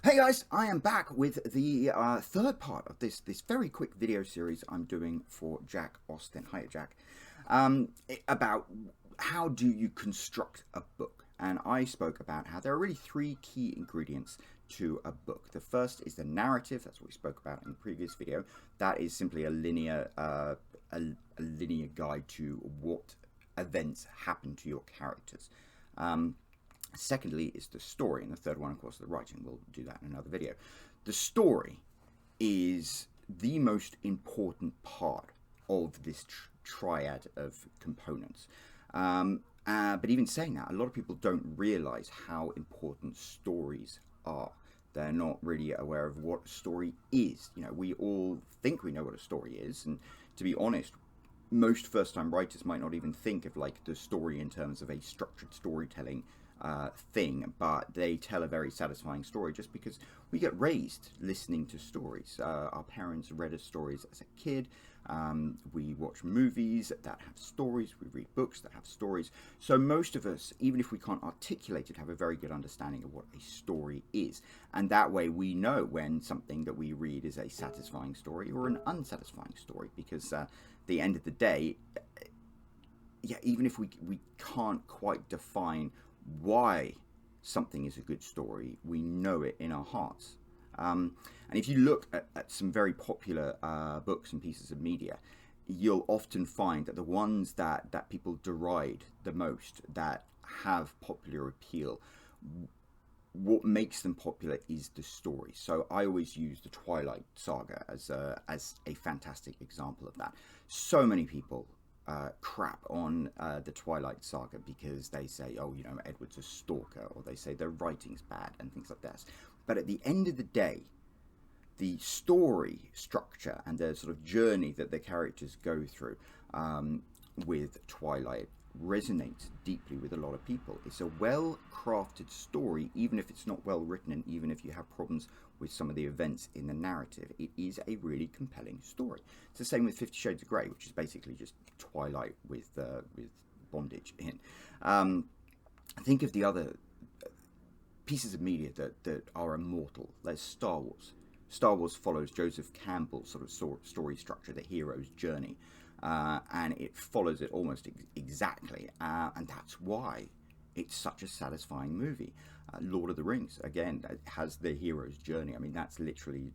Hey guys, I am back with the third part of this very quick video series I'm doing for Jack Austin. Hiya, Jack. About how do you construct a book, and I spoke about how there are really three key ingredients to a book. The first is the narrative. That's what we spoke about in the previous video. That is simply a linear guide to what events happen to your characters. Secondly is the story, and the third one, of course, the writing. We'll do that in another video. The story is the most important part of this triad of components. But even saying that, a lot of people don't realize how important stories are. They're not really aware of what a story is. You know, we all think we know what a story is, and to be honest, most first-time writers might not even think of like the story in terms of a structured storytelling thing, but they tell a very satisfying story just because we get raised listening to stories. Our parents read us stories as a kid. We watch movies that have stories. We read books that have stories. So most of us, even if we can't articulate it, have a very good understanding of what a story is. And that way we know when something that we read is a satisfying story or an unsatisfying story, because at the end of the day, yeah, even if we can't quite define why something is a good story, we know it in our hearts. And if you look at some very popular books and pieces of media, you'll often find that the ones that people deride the most, that have popular appeal, what makes them popular is the story. So I always use the Twilight Saga as a fantastic example of that. So many people crap on the Twilight Saga because they say, oh, you know, Edward's a stalker, or they say their writing's bad and things like this. But at the end of the day, the story structure and the sort of journey that the characters go through with Twilight resonates deeply with a lot of people. It's a well-crafted story, even if it's not well written, and even if you have problems with some of the events in the narrative. It is a really compelling story. It's the same with 50 Shades of Grey, which is basically just Twilight with bondage in. Think of the other pieces of media that are immortal. There's Star Wars. Star Wars follows Joseph Campbell's sort of story structure, the hero's journey. And it follows it almost exactly, and that's why it's such a satisfying movie. Lord of the Rings, again, has the hero's journey. I mean, that's literally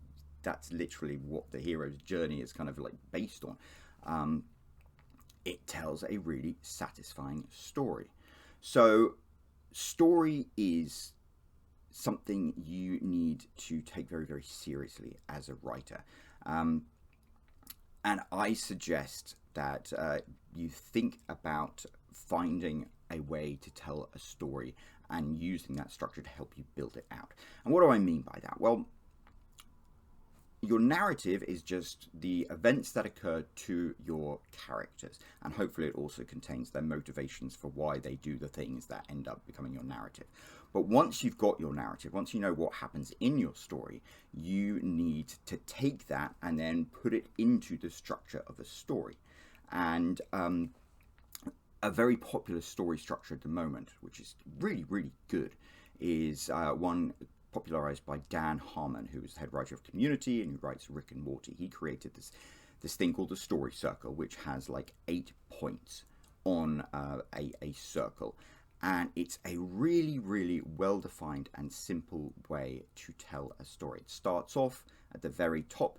what the hero's journey is kind of like based on. It tells a really satisfying story. So, story is something you need to take very, very seriously as a writer. And I suggest that you think about finding a way to tell a story and using that structure to help you build it out. And what do I mean by that? Well, your narrative is just the events that occur to your characters, and hopefully it also contains their motivations for why they do the things that end up becoming your narrative. But once you've got your narrative, once you know what happens in your story, you need to take that and then put it into the structure of a story. And a very popular story structure at the moment, which is really, really good, is one popularized by Dan Harmon, who is the head writer of Community and who writes Rick and Morty. He created this thing called the story circle, which has like 8 points on a circle. And it's a really, really well-defined and simple way to tell a story. It starts off at the very top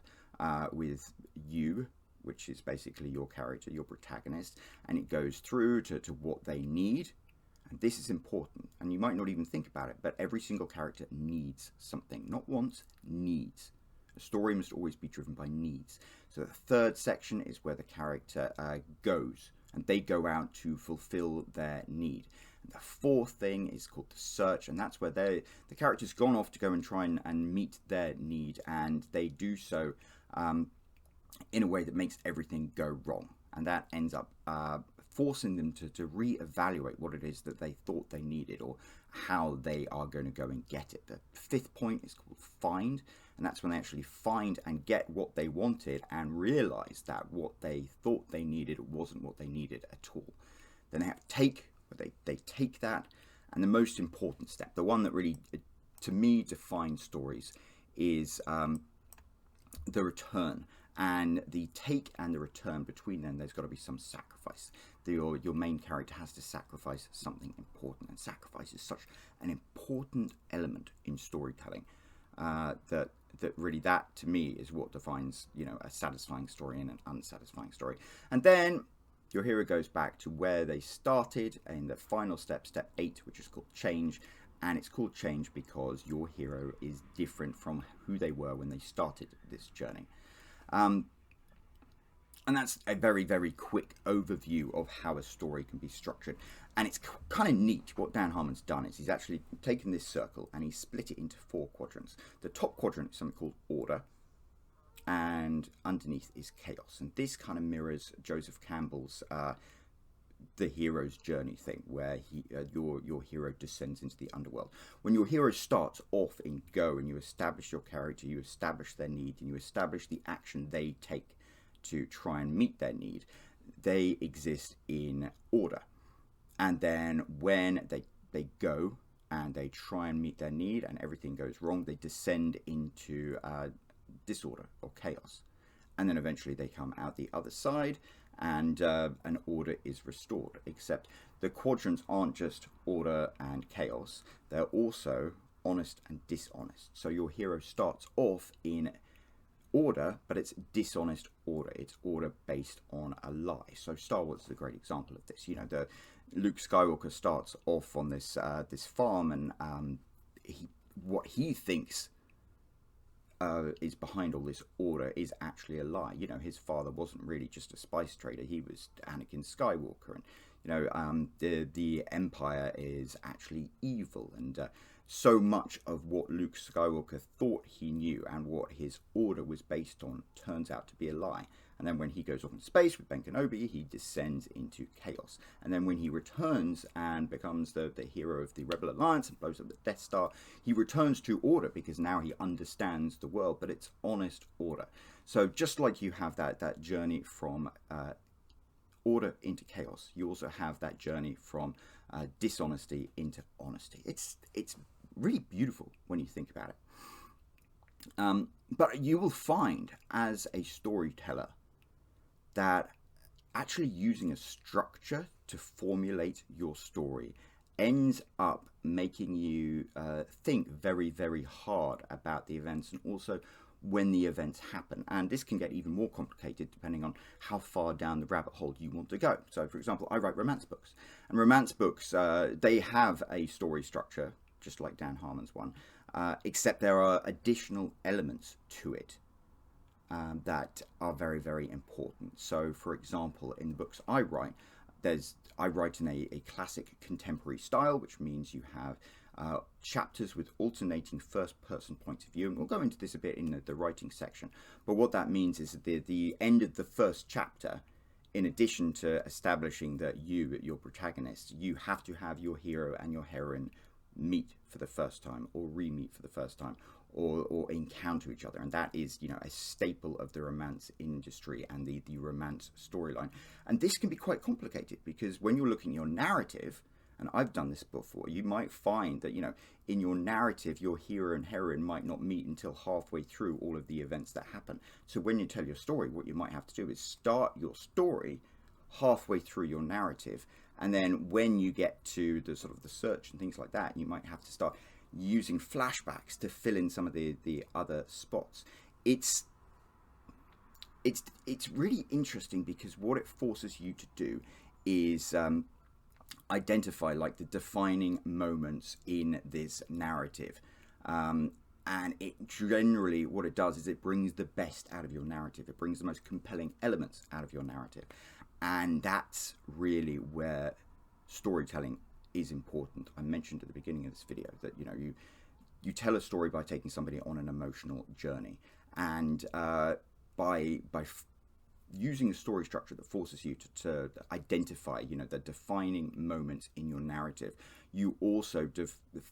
with you, which is basically your character, your protagonist, and it goes through to what they need. And this is important, and you might not even think about it, but every single character needs something. Not wants, needs. A story must always be driven by needs. So the third section is where the character goes, and they go out to fulfill their need. And the fourth thing is called the search, and that's where the character's gone off to go and try and meet their need, and they do so in a way that makes everything go wrong. And that ends up forcing them to re-evaluate what it is that they thought they needed, or how they are going to go and get it. The fifth point is called find, and that's when they actually find and get what they wanted and realize that what they thought they needed wasn't what they needed at all. Then they have take, they take that, and the most important step, the one that really to me, define stories is the return, and the take and the return between them. There's got to be some sacrifice. Your main character has to sacrifice something important, and sacrifice is such an important element in storytelling that really, that to me is what defines, you know, a satisfying story and an unsatisfying story. And then your hero goes back to where they started in the final step, step 8, which is called change. And it's called change because your hero is different from who they were when they started this journey. And that's a very, very quick overview of how a story can be structured. And it's kind of neat. What Dan Harmon's done is he's actually taken this circle and he's split it into 4 quadrants. The top quadrant is something called order, and underneath is chaos. And this kind of mirrors Joseph Campbell's the hero's journey thing, where your hero descends into the underworld. When your hero starts off in go and you establish your character, you establish their need, and you establish the action they take to try and meet their need, they exist in order. And then when they go and they try and meet their need and everything goes wrong, they descend into disorder or chaos. And then eventually they come out the other side, and an order is restored. Except the quadrants aren't just order and chaos, they're also honest and dishonest. So your hero starts off in order, but it's dishonest order. It's order based on a lie. So Star Wars is a great example of this. You know, Luke Skywalker starts off on this this farm, and what he thinks is behind all this order is actually a lie. You know, his father wasn't really just a spice trader. He was Anakin Skywalker, and you know, the Empire is actually evil. And so much of what Luke Skywalker thought he knew and what his order was based on turns out to be a lie. And then when he goes off in space with Ben Kenobi, he descends into chaos. And then when he returns and becomes the hero of the Rebel Alliance and blows up the Death Star, he returns to order because now he understands the world, but it's honest order. So just like you have that journey from order into chaos, you also have that journey from dishonesty into honesty. It's really beautiful when you think about it. But you will find as a storyteller that actually using a structure to formulate your story ends up making you think very, very hard about the events, and also when the events happen. And this can get even more complicated depending on how far down the rabbit hole you want to go. So for example, I write romance books, and romance books, they have a story structure just like Dan Harmon's one, except there are additional elements to it that are very, very important. So for example, in the books I write, I write in a classic contemporary style, which means you have chapters with alternating first-person point of view, and we'll go into this a bit in the writing section. But what that means is that the end of the first chapter, in addition to establishing that your protagonist, you have to have your hero and your heroine meet for the first time, or re-meet for the first time, or encounter each other. And that is, you know, a staple of the romance industry and the romance storyline. And this can be quite complicated because when you're looking at your narrative, and I've done this before, you might find that, you know, in your narrative, your hero and heroine might not meet until halfway through all of the events that happen. So when you tell your story, what you might have to do is start your story halfway through your narrative, and then when you get to the sort of the search and things like that, you might have to start using flashbacks to fill in some of the other spots. It's really interesting because what it forces you to do is identify like the defining moments in this narrative, and it generally, what it does is it brings the best out of your narrative. It brings the most compelling elements out of your narrative, and that's really where storytelling is important. I mentioned at the beginning of this video that, you know, you tell a story by taking somebody on an emotional journey, and by using a story structure that forces you to identify, you know, the defining moments in your narrative, you also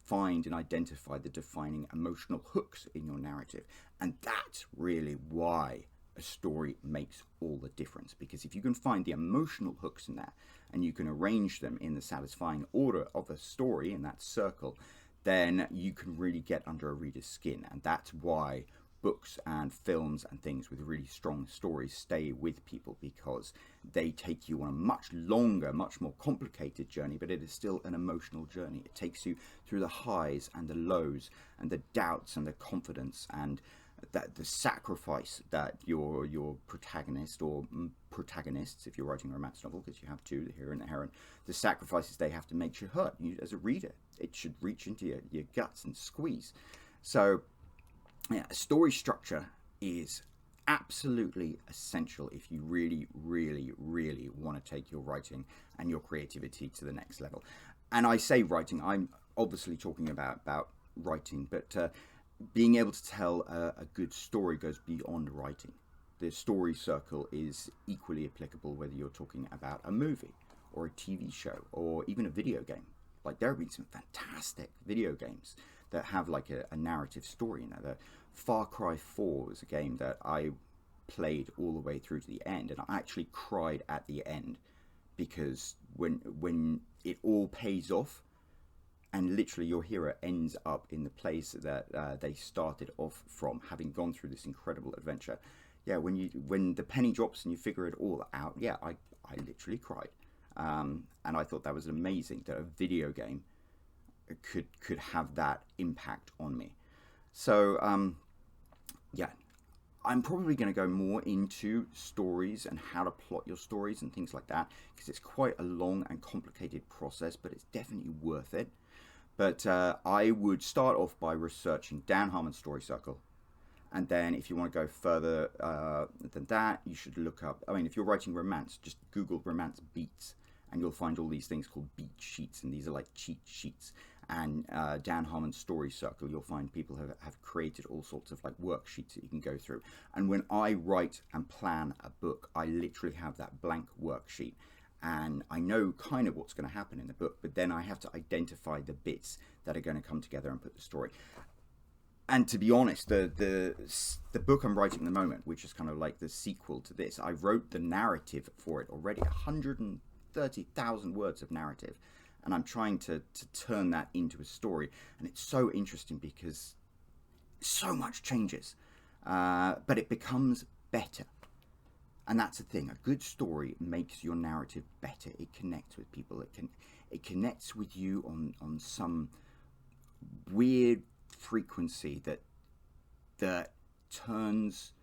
find and identify the defining emotional hooks in your narrative. And that's really why a story makes all the difference, because if you can find the emotional hooks in that and you can arrange them in the satisfying order of a story in that circle, then you can really get under a reader's skin. And that's why books and films and things with really strong stories stay with people, because they take you on a much longer, much more complicated journey, but it is still an emotional journey. It takes you through the highs and the lows and the doubts and the confidence and that the sacrifice that your protagonist or protagonists, if you're writing a romance novel, because you have two, the hero and the heroine, the sacrifices they have to make should hurt you as a reader. It should reach into your guts and squeeze. So yeah, story structure is absolutely essential if you really, really, really want to take your writing and your creativity to the next level. And I say writing, I'm obviously talking about writing, but being able to tell a good story goes beyond writing. The story circle is equally applicable whether you're talking about a movie or a TV show or even a video game. Like, there have been some fantastic video games that have like a narrative story. You know, the Far Cry 4 was a game that I played all the way through to the end, and I actually cried at the end, because when it all pays off and literally your hero ends up in the place that they started off from, having gone through this incredible adventure. Yeah, when the penny drops and you figure it all out, yeah, I literally cried. And I thought that was amazing that a video game could have that impact on me. So yeah, I'm probably going to go more into stories and how to plot your stories and things like that, because it's quite a long and complicated process, but it's definitely worth it. But I would start off by researching Dan Harmon's Story Circle. And then if you want to go further than that, you should look up, I mean, if you're writing romance, just Google romance beats, and you'll find all these things called beat sheets, and these are like cheat sheets. And Dan Harmon's Story Circle, you'll find people have created all sorts of like worksheets that you can go through. And when I write and plan a book, I literally have that blank worksheet, and I know kind of what's going to happen in the book, but then I have to identify the bits that are going to come together and put the story. And to be honest, the book I'm writing at the moment, which is kind of like the sequel to this, I wrote the narrative for it already, 130,000 words of narrative. And I'm trying to turn that into a story. And it's so interesting because so much changes, but it becomes better. And that's the thing. A good story makes your narrative better. It connects with people. It connects with you on some weird frequency that turns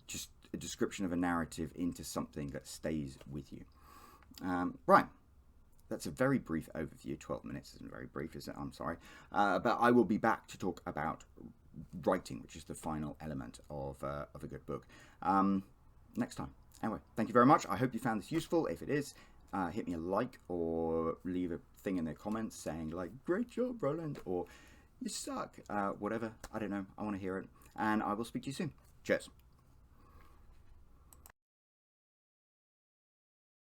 just a description of a narrative into something that stays with you. Right. That's a very brief overview. 12 minutes isn't very brief, is it? I'm sorry. But I will be back to talk about writing, which is the final element of a good book, next time. Anyway, thank you very much. I hope you found this useful. If it is, hit me a like or leave a thing in the comments saying like, great job, Roland, or you suck, whatever. I don't know. I want to hear it. And I will speak to you soon. Cheers.